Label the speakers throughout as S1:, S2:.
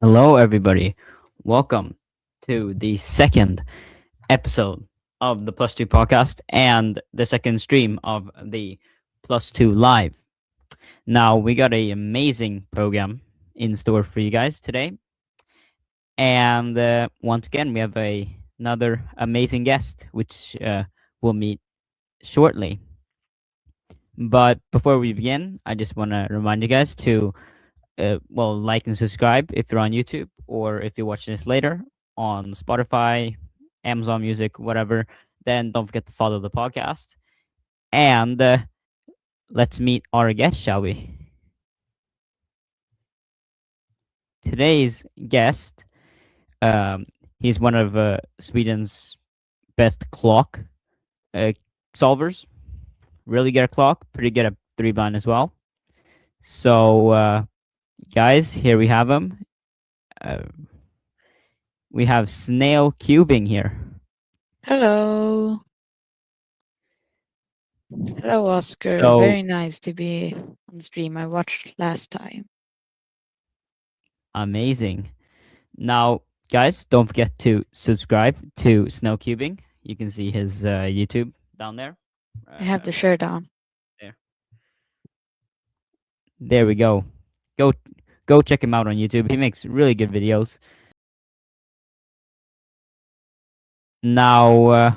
S1: Hello, everybody. Welcome to the second episode of the Plus Two podcast and the second stream of the Plus Two Live. Now, we got an amazing program in store for you guys today. And once again, we have another amazing guest, which we'll meet shortly. But before we begin, I just want to remind you guys to like and subscribe if you're on YouTube or if you're watching this later on Spotify, Amazon Music, whatever. Then don't forget to follow the podcast. And let's meet our guest, shall we? Today's guest, he's one of Sweden's best clock solvers. Really good at clock, pretty good at three blind as well. So, guys, here we have him. We have Snail Cubing here.
S2: Hello. Hello, Oscar.
S1: So,
S2: Very nice to be on stream. I watched last time.
S1: amazing. Now, guys, don't forget to subscribe to Snail Cubing. You can see his YouTube down there.
S2: I have the shirt on.
S1: There we go. Go check him out on YouTube. He makes really good videos. Now,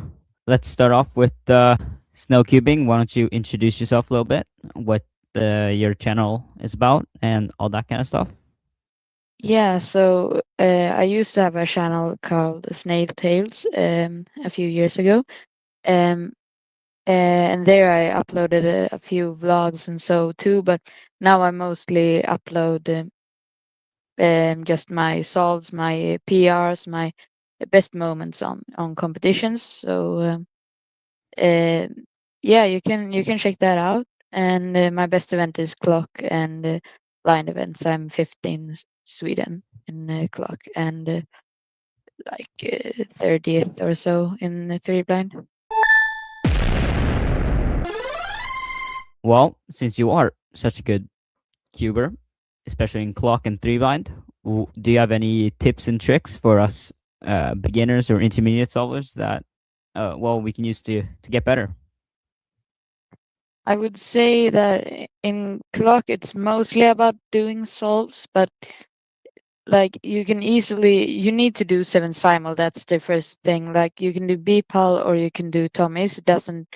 S1: let's start off with Snail Cubing. Why don't you introduce yourself a little bit, what your channel is about, and all that kind of stuff?
S2: Yeah, so I used to have a channel called Snail Tales a few years ago. And there I uploaded a few vlogs and so too, but now I mostly upload just my solves, my PRs, my best moments on competitions. So yeah, you can check that out. And my best event is clock and blind events. I'm 15 Sweden in clock and like 30th or so in three blind.
S1: Well, since you are such a good cuber, especially in clock and three blind, do you have any tips and tricks for us beginners or intermediate solvers that we can use to get better?
S2: I would say that in clock it's mostly about doing solves, but like you need to do 7 simul. That's the first thing. Like you can do bpal or you can do Tommy's. It doesn't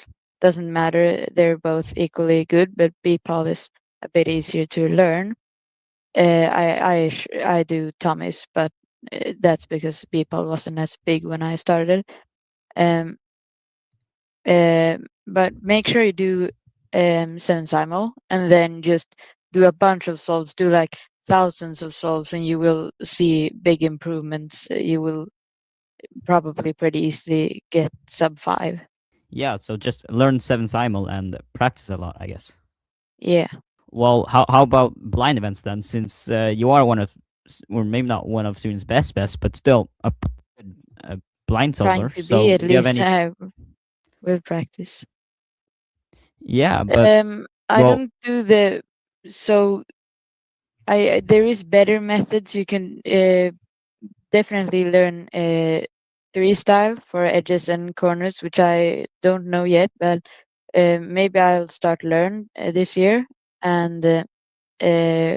S2: matter. They're both equally good, but bpal is a bit easier to learn. I do Tommy's, but that's because bpal wasn't as big when I started. But make sure you do 7 simul and then just do a bunch of solves. Do like thousands of solves and you will see big improvements. You will probably pretty easily get sub 5.
S1: Yeah, so just learn 7 simul and practice a lot, I guess.
S2: Yeah.
S1: Well, how about blind events then? Since you are one of, or maybe not one of Sweden's best, but still a blind
S2: Trying
S1: solver.
S2: to
S1: So
S2: be at
S1: do you have
S2: least
S1: any?
S2: will practice.
S1: Yeah, but
S2: I don't do the so I there is better methods. You can definitely learn 3 style for edges and corners, which I don't know yet, but maybe I'll start learn this year and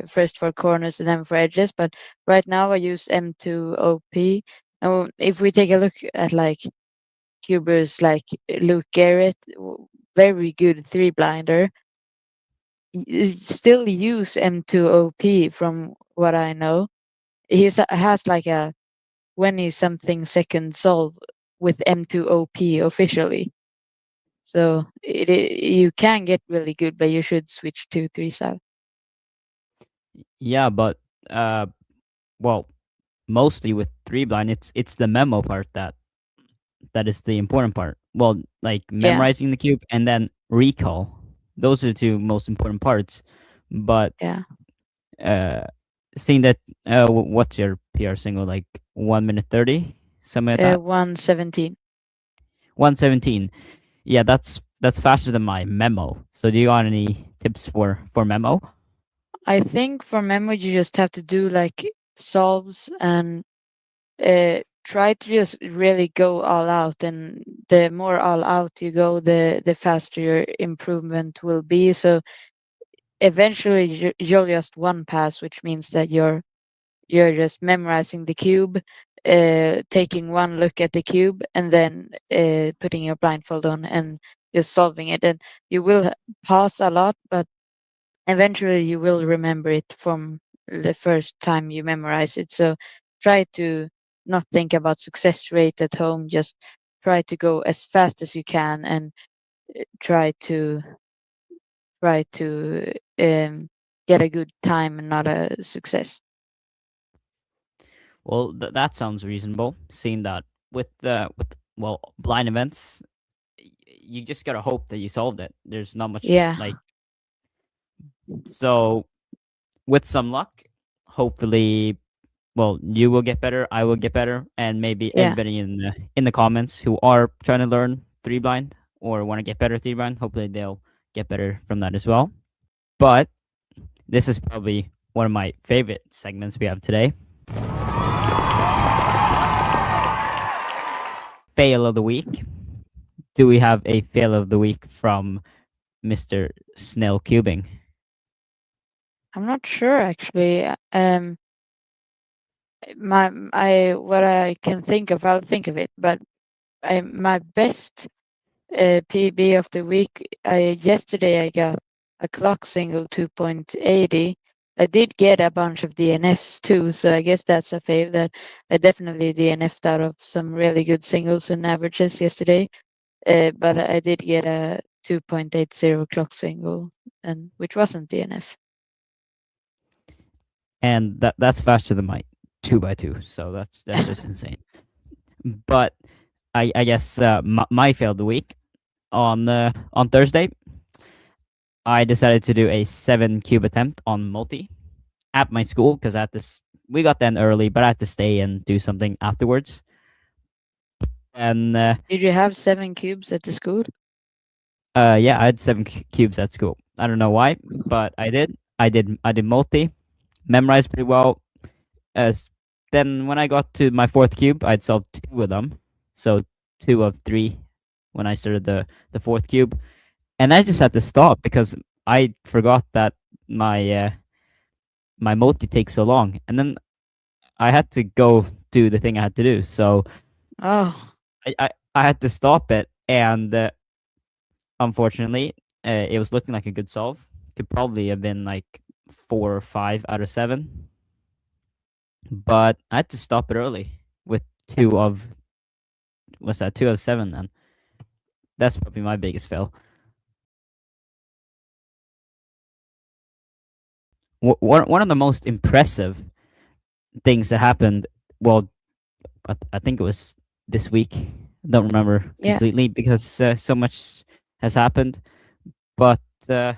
S2: first for corners and then for edges. But right now I use M2 OP. And if we take a look at like cubers like Luke Garrett, very good 3 blinder, still use M2 OP from what I know. He has like a 20 something second solve with M2 OP officially. So you can get really good, but you should switch to 3 style.
S1: yeah, but well, mostly with three blind, it's the memo part that is the important part. Well, like
S2: Yeah,
S1: memorizing the cube and then recall. Those are the two most important parts. But
S2: yeah.
S1: seeing that, what's your PR single, like 1 minute 30, something like that?
S2: 117.
S1: 117. Yeah, that's faster than my memo. So do you got any tips for memo?
S2: I think for memo you just have to do like solves, and try to just really go all out. And the more all out you go, the faster your improvement will be. So eventually you'll just one pass, which means that you're just memorizing the cube, taking one look at the cube, and then putting your blindfold on and just solving it. And you will pause a lot, but eventually you will remember it from the first time you memorize it. So try to not think about success rate at home. Just try to go as fast as you can, and try to get a good time and not a success.
S1: Well, that sounds reasonable. Seeing that with well blind events, you just gotta hope that you solved it. There's not much
S2: Yeah,
S1: like so. With some luck, hopefully, well, you will get better, I will get better, and maybe
S2: yeah.
S1: everybody in the comments who are trying to learn three blind or want to get better at three blind, hopefully they'll get better from that as well. But this is probably one of my favorite segments we have today. Fail of the week. Do we have a fail of the week from Mr. Snail Cubing?
S2: I'm not sure actually. I what I can think of, I'll think of it. But my best PB of the week. Yesterday I got a clock single 2.80. I did get a bunch of DNFs too, so I guess that's a fail. That I definitely DNF'd out of some really good singles and averages yesterday. But I did get a 2.80 clock single, and which wasn't DNF.
S1: And that's faster than my 2x2, so that's just insane. But I guess my fail of the week on Thursday, I decided to do a 7 cube attempt on multi at my school because I had to. We got then early, but I had to stay and do something afterwards. And
S2: Did you have 7 cubes at the school?
S1: yeah, I had 7 cubes at school. I don't know why, but I did. I did multi, memorized pretty well. As then when I got to my fourth cube, I'd solved 2 of them, so 2 of 3 when I started the fourth cube, and I just had to stop because I forgot that my multi takes so long, and then I had to go do the thing I had to do, so
S2: Oh,
S1: I had to stop it, and unfortunately, it was looking like a good solve. Could probably have been like 4 or 5 out of 7, but I had to stop it early with 2 of what's that 2 of 7. Then that's probably my biggest fail. One of the most impressive things that happened. Well, I think it was this week. Don't remember
S2: yeah,
S1: completely because so much has happened. But 3x3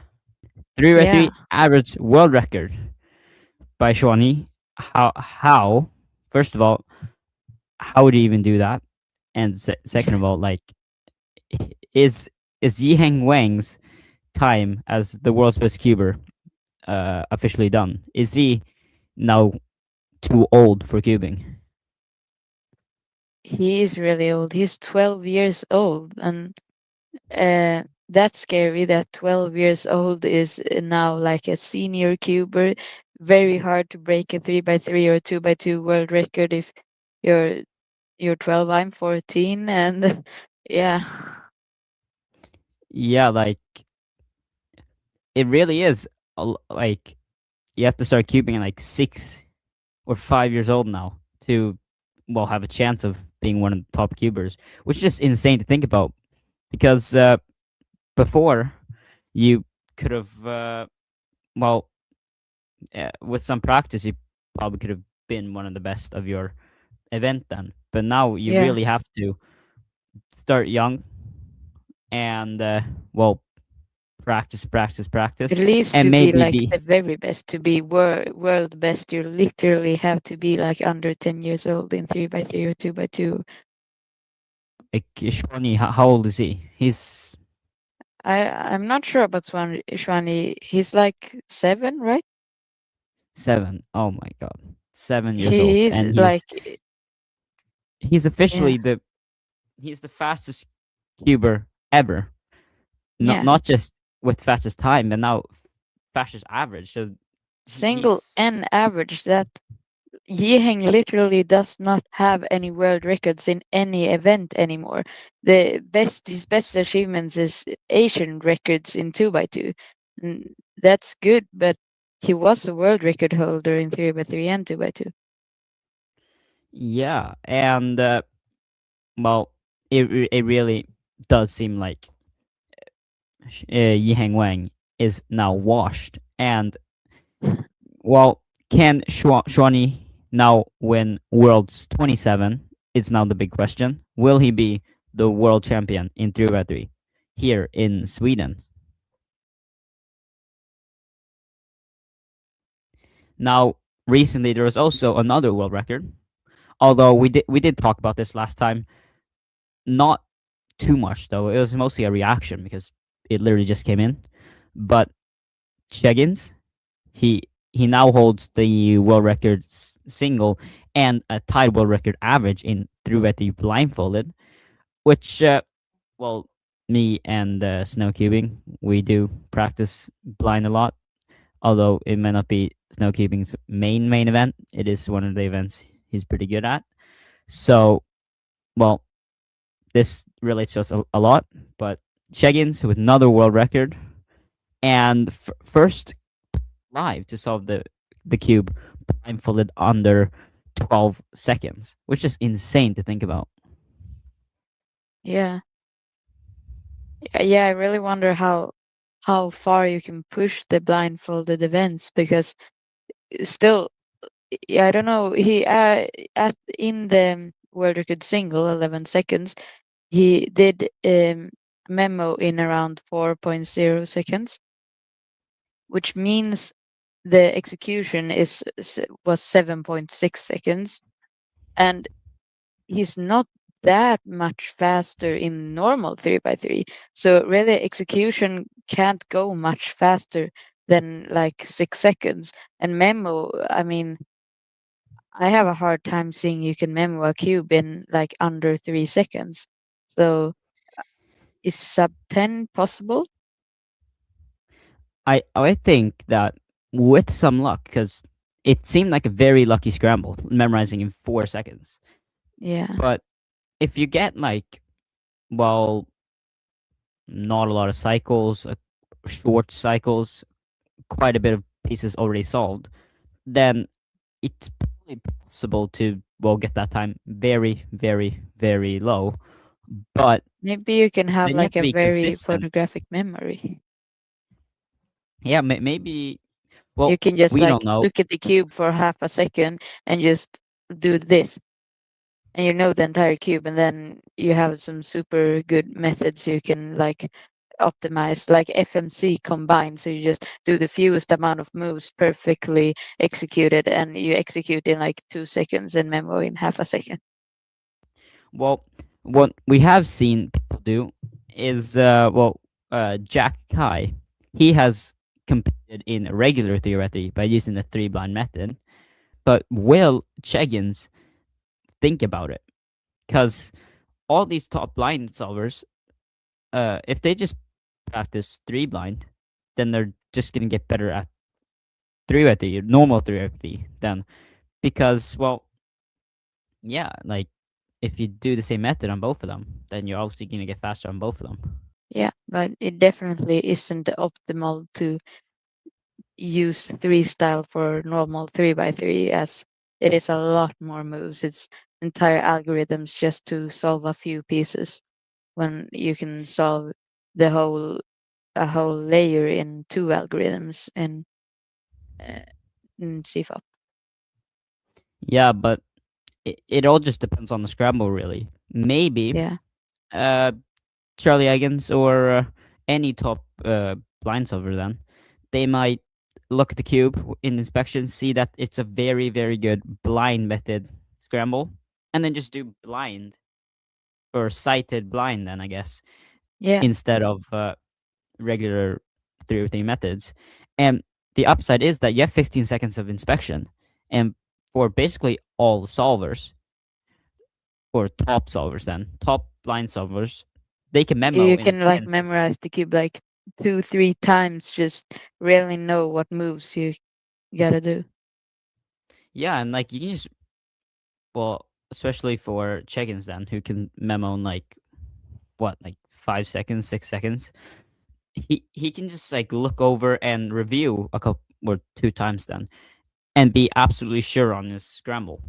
S2: yeah.
S1: average world record by Xuanyi. How? First of all, how would you even do that? And second of all, like, is Yiheng Wang's time as the world's best cuber officially done? Is he now too old for cubing?
S2: He is really old. He's 12 years old, and that's scary. That 12 years old is now like a senior cuber. Very hard to break a 3x3 or 2x2 world record if you're you're 12. I'm 14, and yeah,
S1: Yeah, like it really is. Like you have to start cubing at like 6 or 5 years old now to well have a chance of being one of the top cubers, which is just insane to think about. Because before you could have well with some practice you probably could have been one of the best of your event then, but now you
S2: yeah.
S1: really have to start young and well practice practice
S2: At
S1: practice
S2: least
S1: and
S2: to be
S1: maybe
S2: like
S1: be
S2: the very best, to be world best, you literally have to be like under 10 years old in 3x3 or 2x2.
S1: like Shawnee. How old is he? He's
S2: I'm not sure about Xuanyi. He's like 7, right?
S1: 7. Oh my god, 7 years old,
S2: He is
S1: and he's
S2: like,
S1: he's
S2: yeah,
S1: officially he's the fastest cuber ever. Not
S2: yeah,
S1: not just with fastest time, but now fastest average. So
S2: single
S1: he's
S2: and average. That Yiheng literally does not have any world records in any event anymore. His best achievements is Asian records in 2x2. That's good, but he was a world record holder in 3x3 and 2x2.
S1: yeah, and well, it really does seem like Yi Heng Wang is now washed. And well, can Xuanyi now win Worlds 27? It's now the big question. Will he be the world champion in 3x3 here in Sweden? Now, recently there was also another world record. Although we did talk about this last time, not too much though. It was mostly a reaction because it literally just came in. But Cheggins, he now holds the world record single and a tied world record average in through at the blindfolded, which well, me and Snail Cubing, we do practice blind a lot. Although it may not be Snail Cubing's main event, it is one of the events he's pretty good at. So well, this relates to us a lot. But Cheggins with another world record and first live to solve the cube blindfolded under 12 seconds, which is insane to think about.
S2: Yeah. Yeah, I really wonder how far you can push the blindfolded events, because still, yeah, I don't know. He at in the world record single 11 seconds, he did memo in around 4.0 seconds, which means the execution was 7.6 seconds, and he's not that much faster in normal 3x3. So really, execution can't go much faster than like 6 seconds. And memo, I mean, I have a hard time seeing you can memo a cube in like under 3 seconds. So is sub 10 possible?
S1: I think that with some luck, because it seemed like a very lucky scramble, memorizing in 4 seconds.
S2: Yeah,
S1: But if you get like, well, not a lot of cycles, short cycles, quite a bit of pieces already solved, then it's probably possible to well get that time very, very, very low. But
S2: maybe you can have
S1: then you have
S2: like
S1: to
S2: a
S1: be
S2: very
S1: consistent.
S2: photographic memory.
S1: Yeah, maybe.
S2: You
S1: Well,
S2: can just
S1: we don't
S2: like
S1: know.
S2: look at the cube for half a second and just do this, and you know the entire cube, and then you have some super good methods you can like optimize, like FMC combined. So you just do the fewest amount of moves perfectly executed, and you execute in like 2 seconds and memo in half a second.
S1: Well, what we have seen people do is Jack Kai. He has competed in regular theory by using the three blind method. But will Cheggins think about it? Because all these top blind solvers, if they just practice three blind, then they're just gonna get better at three normal three then. Because well, yeah, like if you do the same method on both of them, then you're obviously gonna get faster on both of them.
S2: Yeah, but it definitely isn't optimal to use three style for normal 3x3, as it is a lot more moves. It's entire algorithms just to solve a few pieces, when you can solve the whole a whole layer in two algorithms uh, in CFOP.
S1: Yeah, but it all just depends on the scramble, really. Maybe
S2: Yeah,
S1: uh, Charlie Eggins or any top blind solver, then they might look at the cube in inspection, see that it's a very, very good blind method scramble, and then just do blind or sighted blind, then I guess,
S2: yeah,
S1: instead of regular 3 methods. And the upside is that you have 15 seconds of inspection. And for basically all solvers, or top solvers, then top line solvers, they can memo
S2: You
S1: in
S2: can like
S1: 10 seconds.
S2: memorize the cube like 2, 3 times, just really know what moves you gotta do.
S1: Yeah, and like you can just, well, especially for check-ins then, who can memo in like what, like 5 seconds, 6 seconds. He can just like look over and review a couple or 2 times then, and be absolutely sure on his scramble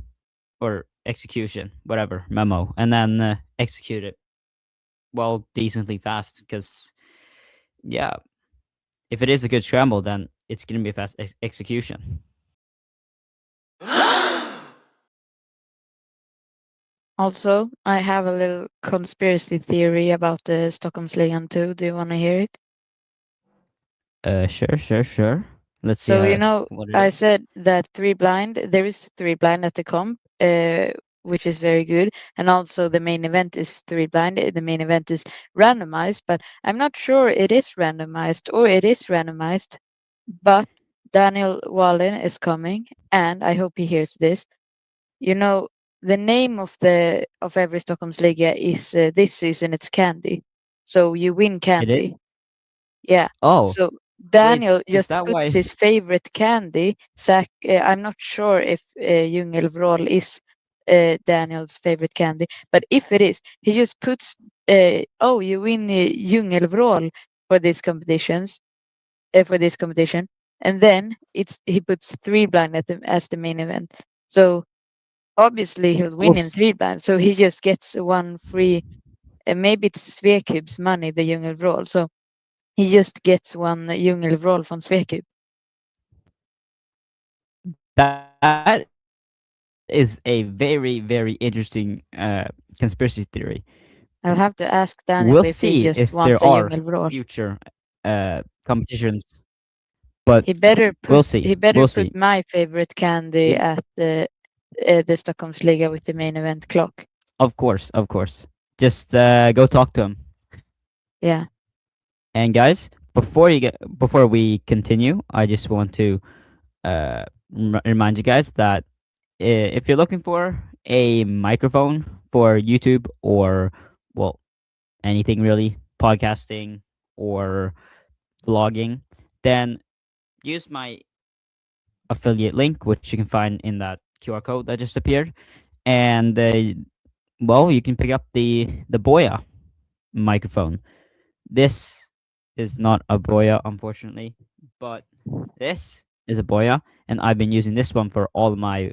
S1: or execution, whatever memo, and then execute it well decently fast. Because yeah, if it is a good scramble, then it's gonna be a fast execution.
S2: Also, I have a little conspiracy theory about the Stockholmsligan too. Do you want to hear it?
S1: Sure, sure, sure. Let's see
S2: So
S1: what it
S2: I
S1: is.
S2: said that three blind. There is three blind at the comp, which is very good, and also the main event is three blind. The main event is randomized, but I'm not sure it is randomized or it is randomized. But Daniel Wallin is coming, and I hope he hears this. You know, the name of the of every Stockholmsliga is this season it's candy. So you win
S1: It is.
S2: candy. Yeah.
S1: Oh,
S2: So
S1: wait,
S2: Daniel
S1: is
S2: just
S1: that
S2: puts
S1: why?
S2: his favorite candy. I'm not sure if Djungelvrål is Daniel's favorite candy, but if it is, he just puts, oh, you win Djungelvrål for these competitions, for this competition, and then he puts three blind as the main event. So obviously he'll
S1: Well,
S2: win in three blind. So he just gets one free. Maybe it's Skewb's money, the Djungelvrål. So he just gets one Djungelvrål from Skewb.
S1: that is a very, very interesting conspiracy theory.
S2: I'll have to ask Daniel
S1: We'll
S2: if he
S1: see
S2: just
S1: if
S2: wants
S1: there
S2: a
S1: are
S2: Djungelvrål.
S1: future competitions, but
S2: He better
S1: we'll
S2: put
S1: see.
S2: he better
S1: We'll
S2: put
S1: see.
S2: my favorite candy
S1: You-
S2: at the Stockholmsliga with the main event clock.
S1: Of course, of course. Just go talk to him.
S2: Yeah.
S1: And guys, before we continue, I just want to remind you guys that if you're looking for a microphone for YouTube, or well, anything really, podcasting or vlogging, then use my affiliate link, which you can find in that QR code that just appeared, and well, you can pick up the Boya microphone. This is not a Boya, unfortunately, but this is a Boya, and I've been using this one for all my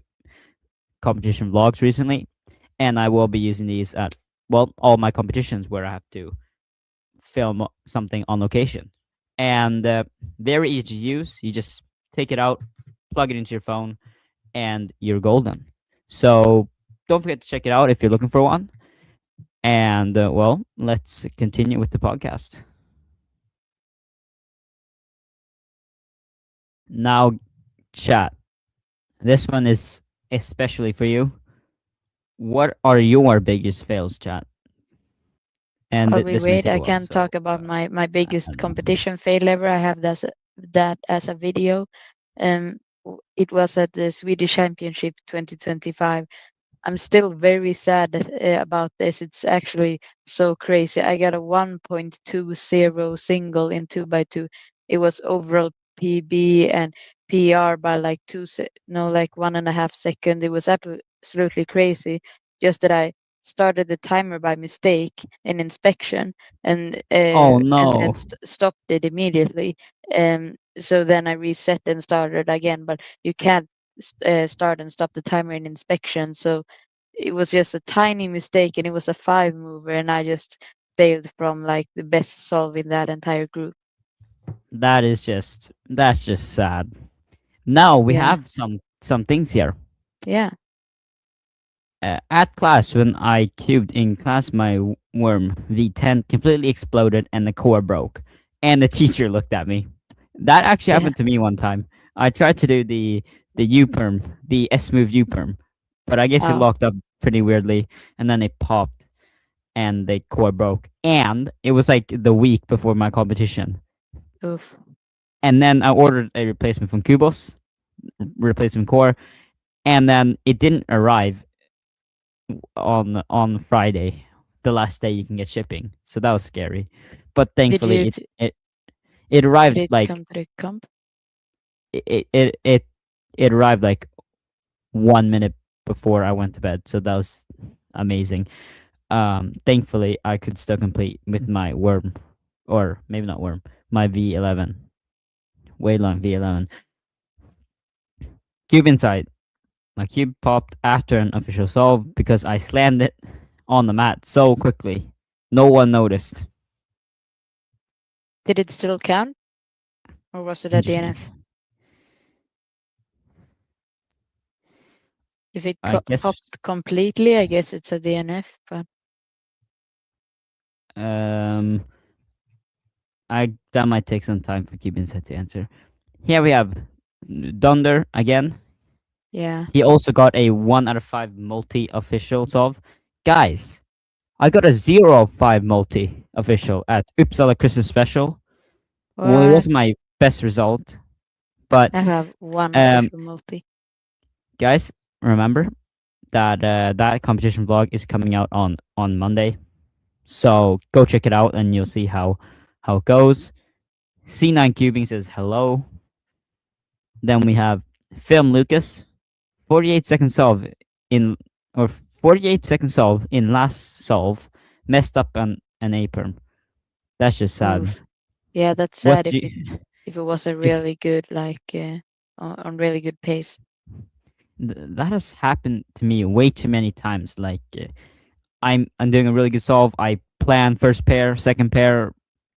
S1: competition vlogs recently, and I will be using these at, well, all my competitions where I have to film something on location. And very easy to use. You just take it out, plug it into your phone, and you're golden. So don't forget to check it out if you're looking for one. And well, let's continue with the podcast. Now, chat. This one is especially for you. What are your biggest fails, chat? And
S2: While we
S1: this may
S2: wait,
S1: take a
S2: I
S1: while.
S2: can talk
S1: So
S2: about my
S1: I
S2: biggest
S1: don't know.
S2: competition fail ever. I have that as a video. It was at the Swedish Championship 2025. I'm still very sad about this. It's actually so crazy. I got a 1.20 single in 2x2. It was overall PB and PR by like no, like 1.5 seconds. It was absolutely crazy. Just that I started the timer by mistake in inspection and
S1: Oh
S2: then
S1: no.
S2: stopped it immediately. So then I reset and started again, but you can't start and stop the timer in inspection. So it was just a tiny mistake and it was a five mover and I just failed from like the best solve in that entire group.
S1: That's just sad. Now we
S2: Yeah.
S1: have some things here.
S2: Yeah.
S1: At class, when I cubed in class, my worm V10 completely exploded and the core broke. And the teacher looked at me. That actually
S2: Yeah.
S1: happened to me one time. I tried to do the U perm, the S move U perm, but I guess it
S2: Oh,
S1: locked up pretty weirdly, and then it popped and the core broke. And it was like the week before my competition.
S2: oof.
S1: And then I ordered a replacement from Cubos, replacement core, and then it didn't arrive on Friday, the last day you can get shipping. So that was scary. But
S2: Did you
S1: thankfully it
S2: did
S1: arrived
S2: it
S1: like
S2: come to the comp?
S1: it it it, it arrived like 1 minute before I went to bed. So that was amazing. Thankfully I could still complete with my worm, or maybe not worm, my V11, Weilong V11. Cube inside. My cube popped after an official solve because I slammed it on the mat so quickly. No one noticed.
S2: Did it still count, or was it a
S1: Interesting.
S2: DNF? If it
S1: I guess
S2: popped completely, I guess it's a DNF. But
S1: um that might take some time for Cube inside to answer. Here we have Dunder again.
S2: yeah,
S1: He also got a 1 out of 5 multi official solve. Guys, I got a 0 of 5 multi official at Uppsala Christmas Special. Well, it
S2: what?
S1: wasn't my best result, but
S2: I have one
S1: um,
S2: official multi.
S1: guys, remember that that competition vlog is coming out on Monday, so go check it out and you'll see how it goes. C9 Cubing says hello. Then we have Film Lucas, 48-second solve in or 48-second solve in last solve, messed up an A perm. That's just sad.
S2: Oof. Yeah, that's
S1: What
S2: sad
S1: you
S2: if it was a
S1: if
S2: really good on really good pace.
S1: that has happened to me way too many times. Like I'm doing a really good solve. I plan first pair, second pair,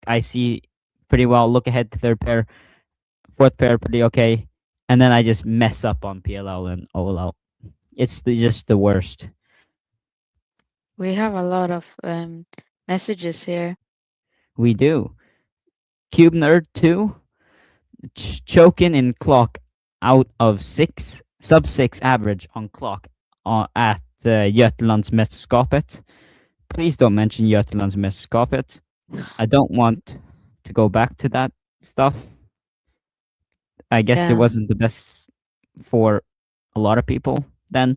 S1: I see pretty well. Look ahead to third pair, fourth pair pretty okay, and then I just mess up on PLL and OLL. It's just the worst.
S2: We have a lot of messages here.
S1: We do. Cube Nerd 2, choking in clock out of 6, sub 6 average on clock at Götalandsmästerskapet. Please don't mention Götalandsmästerskapet. I don't want to go back to that stuff. I guess it
S2: Yeah.
S1: wasn't the best for a lot of people then.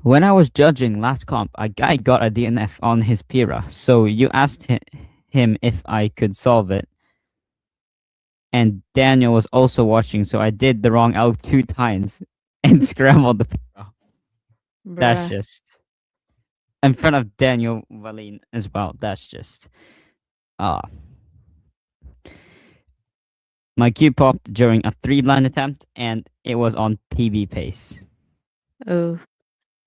S1: When I was judging last comp, a guy got a DNF on his Pyra, so you asked him if I could solve it. And Daniel was also watching, so I did the wrong out 2 times and scrambled the Pyra. That's
S2: Bruh.
S1: just in front of Daniel Wallin as well. That's just ah. My cube popped during a 3-blind attempt, and it was on PB pace.
S2: Oh,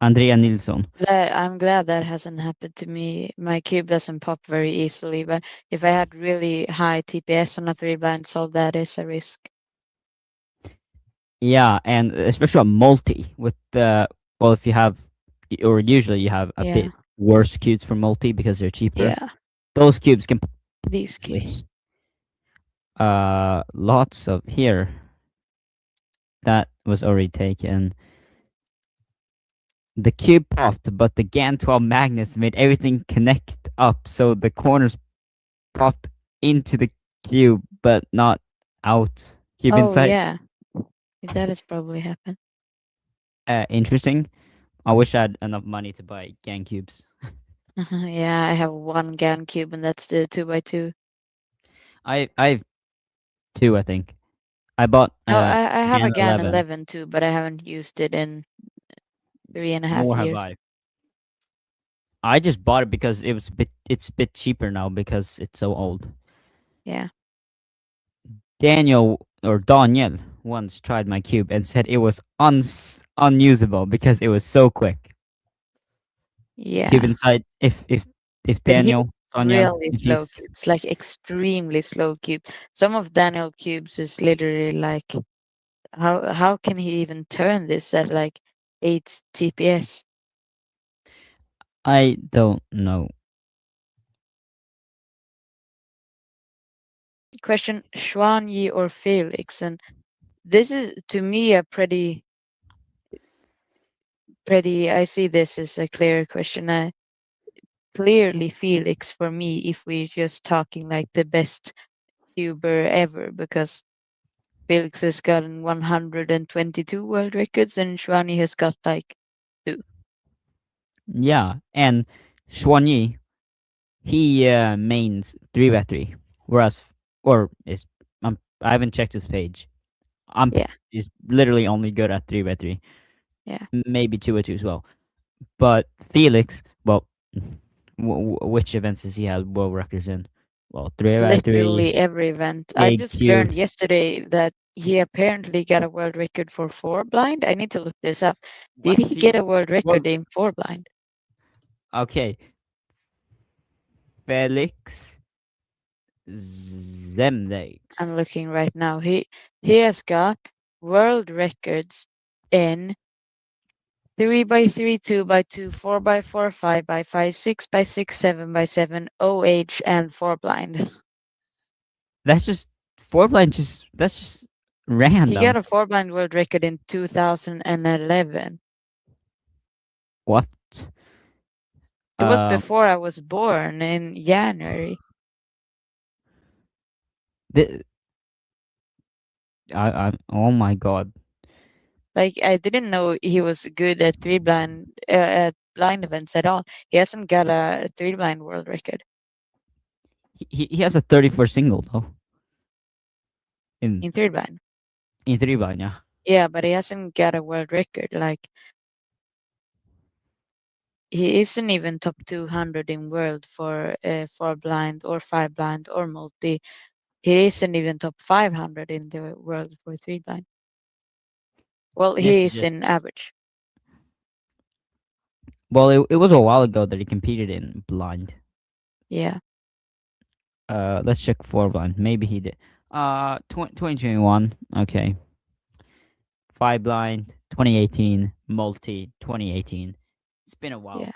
S1: Andrea Nilsson.
S2: I'm glad that hasn't happened to me. My cube doesn't pop very easily, but if I had really high TPS on a 3-blind solve, that is a risk.
S1: Yeah, and especially a multi with the if you have, or usually you have a
S2: Yeah.
S1: bit worse cubes for multi because they're cheaper.
S2: Yeah,
S1: Those cubes can
S2: these
S1: easily.
S2: cubes.
S1: Lots of here. That was already taken. The cube popped, but the GAN 12 magnets made everything connect up, so the corners popped into the cube, but not out. Cube
S2: Oh
S1: inside.
S2: yeah, that has probably happened.
S1: Interesting. I wish I had enough money to buy GAN cubes.
S2: Yeah, I have one GAN cube, and that's the 2x2.
S1: I've 2, I think. I bought
S2: Oh, I have
S1: GAN
S2: a GAN
S1: 11.
S2: 11 too, but I haven't used it in 3.5
S1: Nor have
S2: years.
S1: I. I just bought it because it's a bit cheaper now because it's so old.
S2: Yeah.
S1: Daniel or Daniel once tried my cube and said it was unusable because it was so quick. Cube
S2: Yeah.
S1: inside. If
S2: But he
S1: Daniel Daniel,
S2: really
S1: if
S2: slow
S1: he's
S2: cubes, like extremely slow cubes. Some of Daniel cubes is literally like, how can he even turn this at like 8 TPS?
S1: I don't know.
S2: Question: Xuanyi or Felix? And this is to me a pretty. I see this as a clear question. Clearly Felix for me if we're just talking like the best tuber ever, because Felix has gotten 122 world records, and Xuanyi has got like 2.
S1: Yeah, and Xuanyi, he mains 3x3, whereas or is I haven't checked his page. I'm
S2: Yeah,
S1: is literally only good at 3x3,
S2: yeah.
S1: maybe 2x2 as well. But Felix, well, which events has he had world records in? Well, 3x3,
S2: Literally every event. I
S1: big
S2: just learned
S1: cubes.
S2: yesterday that he apparently got a world record for 4 blind. I need to look this up. Did
S1: What
S2: he get a world
S1: Well,
S2: record in 4 blind?
S1: okay, Felix Zemdegs.
S2: I'm looking right now. He has got world records in 3 by 3, 2 by 2, 4 by 4, 5 by 5, 6 by 6, 7 by 7, OH, and 4 blind.
S1: That's just four blind. Just that's just
S2: He got
S1: random.
S2: a 4 blind world record in 2011.
S1: What?
S2: It was
S1: Um.
S2: before I was born in January.
S1: The, Oh my god.
S2: Like I didn't know he was good at at blind events at all. He hasn't got a 3 blind world record
S1: He has a 34 single though in
S2: in 3 blind.
S1: three blind. Yeah.
S2: Yeah, but he hasn't got a world record. Like he isn't even top 200 in world for 4 blind or 5 blind or multi. He isn't even top 500 in the world for 3 blind. Well,
S1: This
S2: he
S1: is
S2: is
S1: just
S2: in average.
S1: well. It was a while ago that he competed in blind.
S2: Yeah,
S1: Let's check four blind. Maybe he did. 2021. Okay. Five blind. 2018. Multi. 2018. It's been a while.
S2: yeah.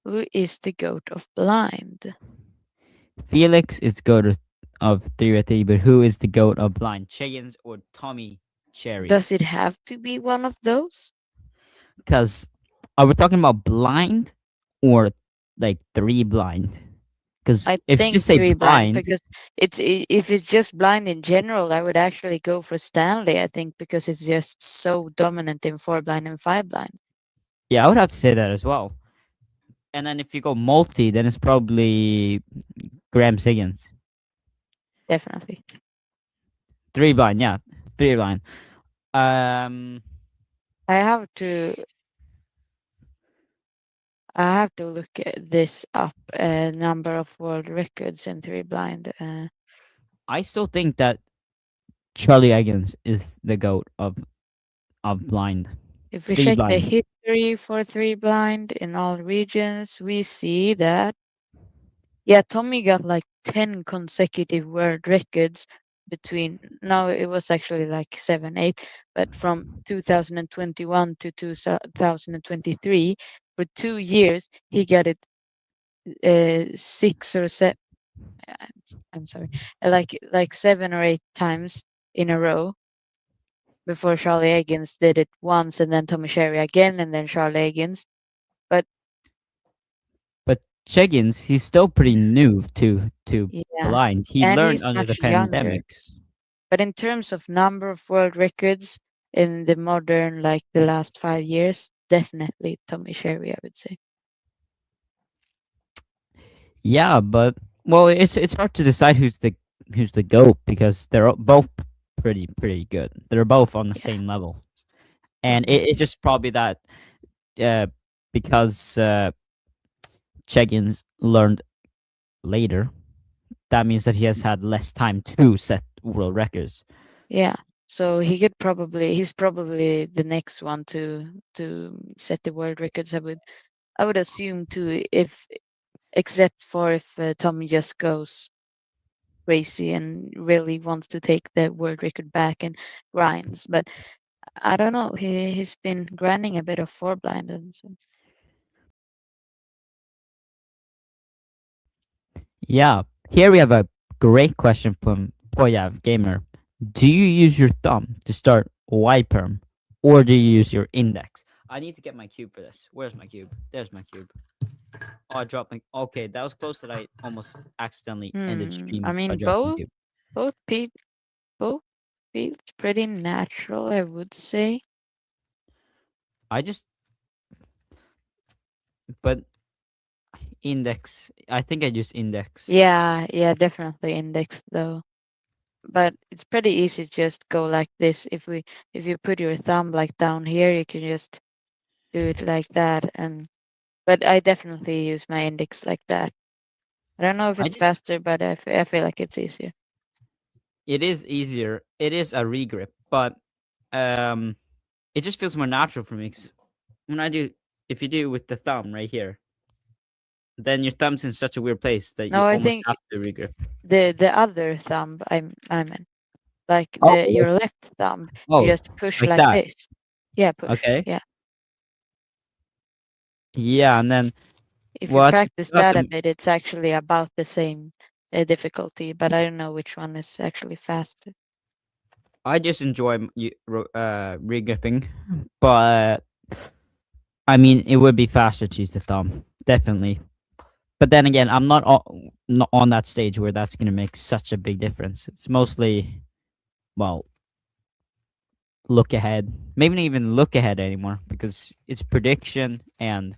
S2: Who is the goat of blind?
S1: Felix is the goat of 3 but who is the goat of blind? Chayens or Tommy Cherry?
S2: Does it have to be one of those?
S1: Because are we talking about blind or like three blind? Because
S2: I
S1: if you
S2: think
S1: just say
S2: 3 blind
S1: blind,
S2: because if it's just blind in general, I would actually go for Stanley. I think because it's just so dominant in 4 blind and 5 blind.
S1: yeah, I would have to say that as well. And then if you go multi, then it's probably Graham Siggins.
S2: Definitely.
S1: Three blind, yeah, three blind. Um,
S2: I have to look at this up. Number of world records in 3 blind.
S1: I still think that Charlie Eggins is the goat of blind.
S2: If we
S1: Three
S2: check the
S1: blind.
S2: history for 3 blind in all regions, we see that yeah, Tommy got like 10 consecutive world records between no, it was actually like 7, 8, but from 2021 to 2023, for 2 years, he got it 6 or 7, I'm sorry, like 7 or 8 times in a row before Charlie Higgins did it once and then Tommy Sherry again and then Charlie Higgins. But
S1: But Cheggins, he's still pretty new to
S2: yeah,
S1: blind. He
S2: and
S1: learned
S2: he's
S1: under the
S2: much younger.
S1: pandemics.
S2: But in terms of number of world records in the modern, like the last 5 years, definitely Tommy Sherry, I would say.
S1: Yeah, but well, it's hard to decide who's the goat because they're both pretty good. They're both on the
S2: Yeah,
S1: same level, and it's
S2: definitely.
S1: just probably that uh, because Cheggins learned later. That means that he has had less time to set world records.
S2: Yeah. So he's probably the next one to set the world records. I would assume too, if except for if Tommy just goes crazy and really wants to take the world record back and grinds. But I don't know. He's been grinding a bit of 4 blind and so
S1: Yeah, here we have a great question from Poyav Gamer. Do you use your thumb to start Perm, or do you use your index? I need to get my cube for this. Where's my cube? There's my cube. Oh, I dropped my. Okay, that was close that I almost accidentally ended
S2: I
S1: stream by
S2: mean,
S1: dropping cube.
S2: both pe both feels pretty natural, I would say.
S1: I just, but index. I think I use index.
S2: Yeah, yeah, definitely index though. But it's pretty easy to just go like this. If you put your thumb like down here, you can just do it like that. And but I definitely use my index like that. I don't know if
S1: I
S2: it's
S1: just.
S2: faster, but I feel like it's easier.
S1: It is easier. It is a regrip, but um, it just feels more natural for me. 'Cause when I do, if you do with the thumb right here, then your thumb's in such a weird place that you
S2: No, I
S1: almost
S2: think
S1: have to regrip.
S2: the other thumb I'm in. Like
S1: Oh,
S2: the
S1: really?
S2: your left thumb, you
S1: Oh,
S2: just push
S1: like
S2: like
S1: that.
S2: this. Yeah, push.
S1: Okay.
S2: Yeah.
S1: Yeah, and then
S2: If you
S1: what?
S2: practice
S1: You have
S2: that a
S1: to.
S2: bit, it's actually about the same difficulty, but I don't know which one is actually faster.
S1: I just enjoy regripping, but I mean, it would be faster to use the thumb, definitely. But then again, I'm not on that stage where that's gonna make such a big difference. It's mostly, well, look ahead. Maybe not even look ahead anymore because it's prediction and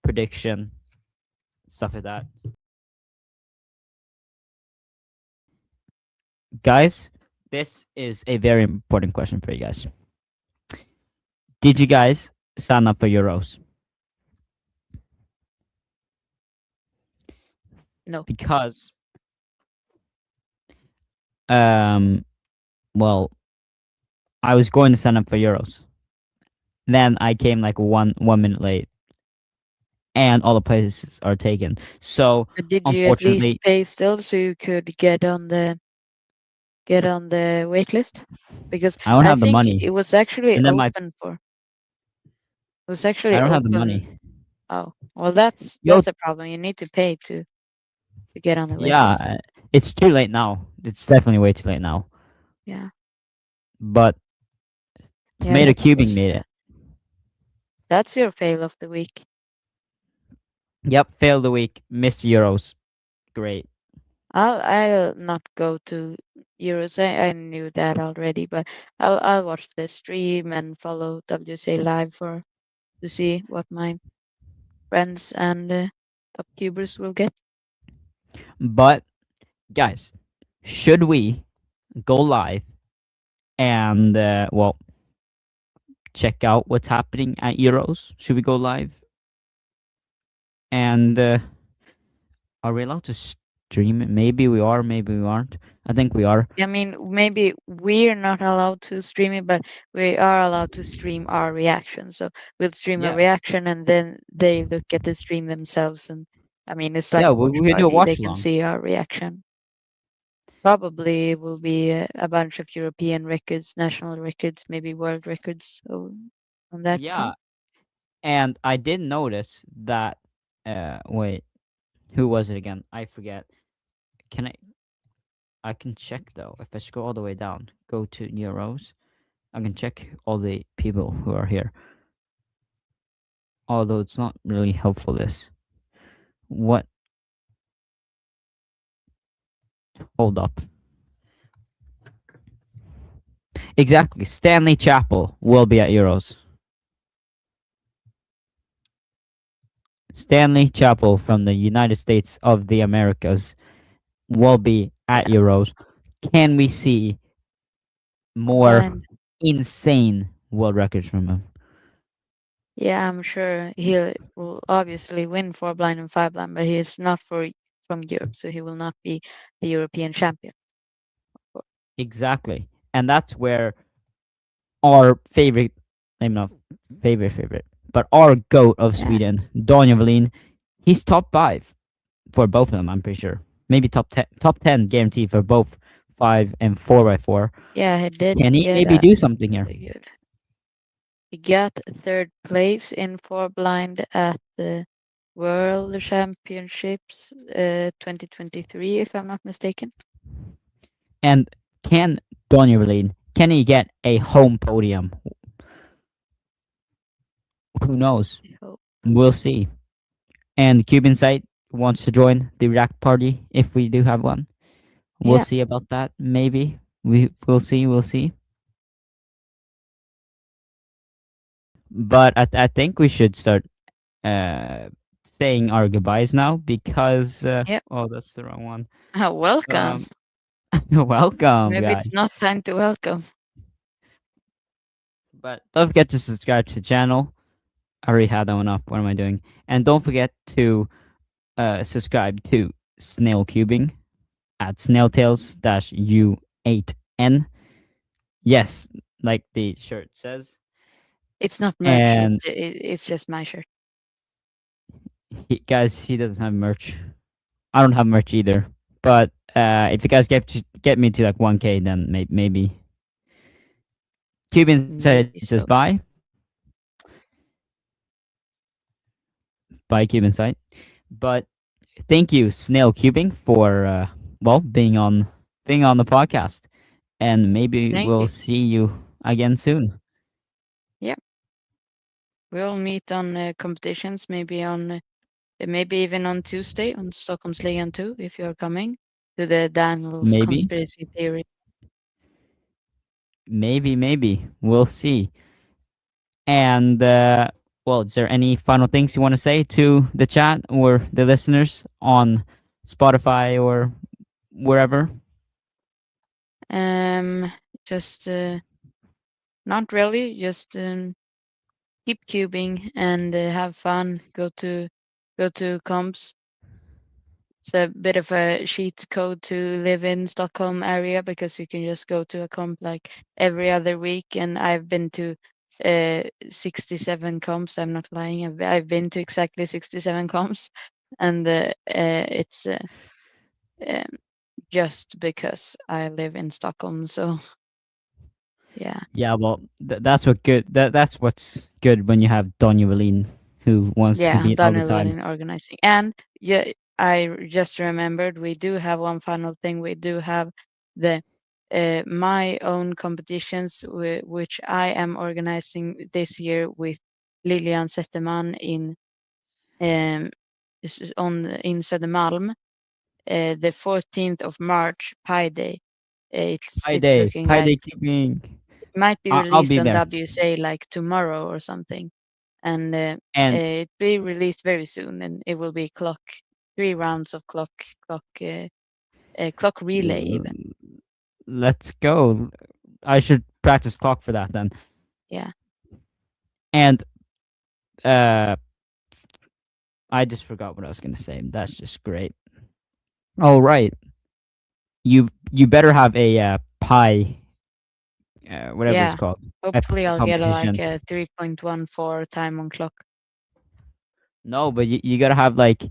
S1: prediction stuff like that. Guys, this is a very important question for you guys. Did you guys sign up for Euros?
S2: No.
S1: Because um, well, I was going to sign up for Euros. Then I came like one minute late, and all the places are taken. So
S2: But did you at least
S1: unfortunately,
S2: pay still so you could get on the wait list? Because
S1: I don't
S2: I
S1: have the
S2: think
S1: money,
S2: it was actually
S1: and then my
S2: open for it was actually
S1: I don't have the
S2: open.
S1: money.
S2: Oh, well,
S1: Yo,
S2: that's a problem. You need to pay to get on the wait
S1: yeah,
S2: list.
S1: it's too late now. It's definitely way too late now.
S2: Yeah,
S1: But
S2: yeah,
S1: Tomato Cubing made it.
S2: that's your fail of the week.
S1: Yep, failed the week, missed Euros. Great.
S2: I'll not go to Euros. I knew that already, but I'll watch the stream and follow WSA live for to see what my friends and top cubers will get.
S1: But guys, should we go live and well, check out what's happening at Euros? Should we go live? And are we allowed to stream it? Maybe we are, maybe we aren't. I think we are.
S2: I mean, maybe we're not allowed to stream it, but we are allowed to stream our reaction. So we'll stream a
S1: Yeah.
S2: reaction, and then they look at the stream themselves. And I mean, it's
S1: Yeah,
S2: like
S1: we
S2: watch
S1: can do a
S2: party. They
S1: watch
S2: can
S1: along.
S2: see our reaction. Probably will be a bunch of European records, national records, maybe world records on that
S1: Yeah,
S2: count.
S1: and I did notice that. Wait, who was it again? I forget. Can I? I can check though. If I scroll all the way down, go to Euros, I can check all the people who are here. Although it's not really helpful. This. What? Hold up. Exactly. Stanley Chapel will be at Euros. Stanley Chapel from the United States of the Americas will be at
S2: Yeah,
S1: Euros. Can we see more
S2: blind.
S1: insane world records from him?
S2: Yeah, I'm sure he will obviously win for blind and five blind, but he is not from Europe, so he will not be the European champion.
S1: Exactly. And that's where our favorite, maybe not favorite, but our GOAT of
S2: Yeah,
S1: Sweden, Daniel Wallin, he's top five for both of them, I'm pretty sure. Maybe top 10 guaranteed for both 5 and 4x4.
S2: yeah, he did
S1: Can he
S2: get
S1: maybe
S2: a
S1: do something here?
S2: pretty good. He got third place in four blind at the World Championships 2023, if I'm not mistaken.
S1: And can Daniel Wallin, can he get a home podium? Who knows?
S2: I hope.
S1: We'll see. And Cube Insight wants to join the React party if we do have one. We'll
S2: Yeah.
S1: see about that. Maybe we'll see. We'll see. But I think we should start uh saying our goodbyes now because
S2: Yep.
S1: oh, that's the wrong one.
S2: Welcome.
S1: Um, welcome,
S2: Maybe it's
S1: guys.
S2: not time to welcome.
S1: But don't forget to subscribe to the channel. I already had that one up. What am I doing? And don't forget to subscribe to Snail Cubing at snailtails-u8n. Yes, like the shirt says.
S2: It's not merch.
S1: And
S2: It's just my shirt.
S1: guys, he doesn't have merch. I don't have merch either. But if you guys get me to like 1K, then maybe. Cuban says
S2: Maybe
S1: bye.
S2: so.
S1: Bye, Cuban site. But thank you, Snail Cubing, for well being on the podcast, and maybe
S2: Thank
S1: we'll
S2: you.
S1: see you again soon.
S2: Yeah. We'll meet on competitions. Maybe even on Tuesday on Stockholmsligan 2 if you're coming to the Daniel's
S1: Maybe,
S2: conspiracy theory.
S1: maybe we'll see. And well, is there any final things you want to say to the chat or the listeners on Spotify or wherever?
S2: Um, just not really. Just keep cubing and have fun. Go to comps. It's a bit of a cheat code to live in Stockholm area because you can just go to a comp like every other week. And I've been to 67 comps. I'm not lying. I've been to exactly 67 comps, and it's um, just because I live in Stockholm. So yeah,
S1: Yeah, well, that's what good. That's what's good when you have Donny Wallin, who wants to
S2: yeah,
S1: compete all the
S2: Daniel
S1: time.
S2: Wallin organizing. And yeah, I just remembered we do have one final thing. We do have the my own competitions, which I am organizing this year with Lilian Zetterman um, in Södermalm, the 14th of March, Pi Day. It's looking
S1: Pi
S2: like
S1: Day keeping.
S2: it might be
S1: I'll
S2: released
S1: be
S2: on
S1: there.
S2: WSA like tomorrow or something, and
S1: And
S2: it be released very soon, and it will be 3 rounds of clock relay even.
S1: l- let's go. I should practice clock for that then.
S2: Yeah,
S1: And uh, I just forgot what I was gonna say. That's just great. All right, you better have a pi, whatever it's
S2: yeah.
S1: called, a
S2: Hopefully,
S1: pi
S2: I'll get
S1: competition.
S2: a 3.14 time on clock.
S1: No, but you gotta have like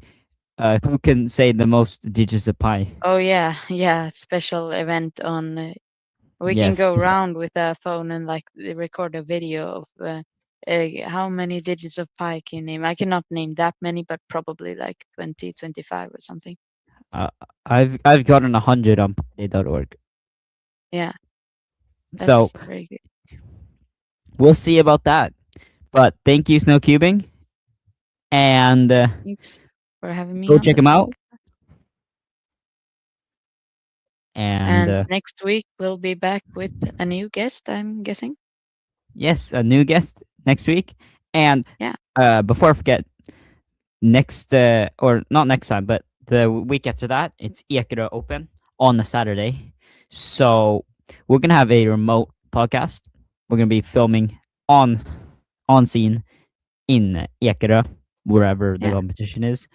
S1: who can say the most digits of pi.
S2: Oh yeah, yeah. Special event on. We can
S1: Yes,
S2: go
S1: 'cause
S2: around with a phone and like record a video of how many digits of pi can you name. I cannot name that many, but probably like 20, 25 or something.
S1: uh, I've gotten 100 on pi.org.
S2: Yeah,
S1: So
S2: that's very good.
S1: we'll see about that. But thank you, Snow Cubing, and
S2: Thanks for having me
S1: go
S2: on
S1: check
S2: the
S1: them out.
S2: podcast.
S1: And
S2: And next week we'll be back with a new guest, I'm guessing.
S1: yes, a new guest next week. And
S2: Yeah,
S1: before I forget, next or not next time, but the week after that, it's Ekura Open on a Saturday. So we're gonna have a remote podcast. We're gonna be filming on scene in Ekura, wherever the
S2: yeah.
S1: competition is,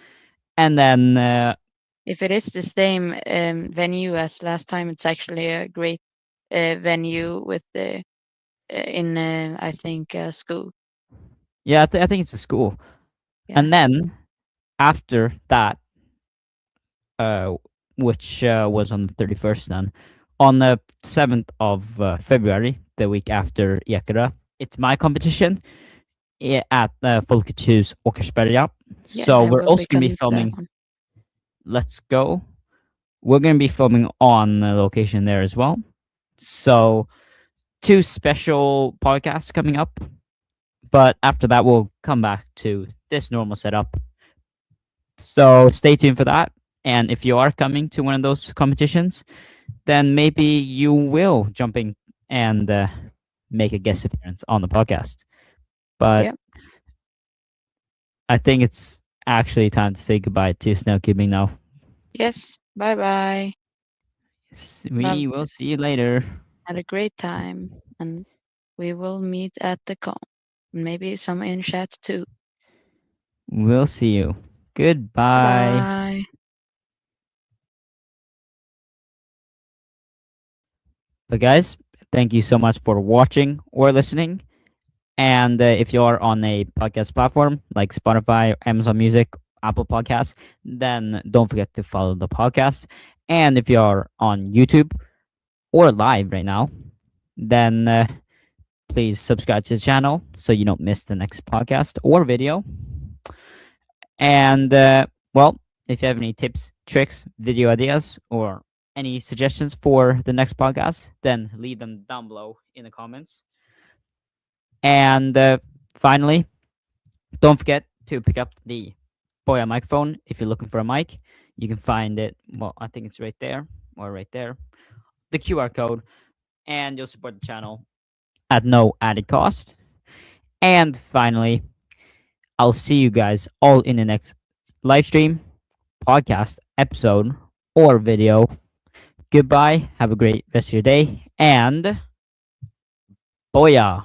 S1: and then
S2: If it is the same venue as last time, it's actually a great venue with the in I think school.
S1: yeah, I think it's a school.
S2: Yeah,
S1: And then after that, uh, which was on the 31st, then on the 7th of February, the week after Ekura, it's my competition at Folkets Hus Åkersberga.
S2: yeah.
S1: So
S2: I
S1: we're
S2: will
S1: also
S2: be
S1: going to be
S2: coming to that
S1: filming
S2: one.
S1: Let's Go. We're going to be filming on the location there as well. So two special podcasts coming up. But after that, we'll come back to this normal setup. So stay tuned for that. And if you are coming to one of those competitions, then maybe you will jump in and make a guest appearance on the podcast. But
S2: Yeah.
S1: I think it's actually time to say goodbye to Snail Cubing now.
S2: Yes. Bye bye.
S1: We will
S2: Loved.
S1: see you later.
S2: Had a great time, and we will meet at the con. Maybe some in chat too.
S1: We'll see you. Goodbye.
S2: Bye.
S1: But guys, thank you so much for watching or listening. And if you are on a podcast platform like Spotify, Amazon Music, Apple Podcasts, then don't forget to follow the podcast. And if you are on YouTube or live right now, then please subscribe to the channel so you don't miss the next podcast or video. And well, if you have any tips, tricks, video ideas, or any suggestions for the next podcast, then leave them down below in the comments. And finally, don't forget to pick up the Boya microphone if you're looking for a mic. You can find it, well, I think it's right there or right there, the QR code, and you'll support the channel at no added cost. And finally, I'll see you guys all in the next live stream, podcast, episode, or video. Goodbye. Have a great rest of your day. And Boya.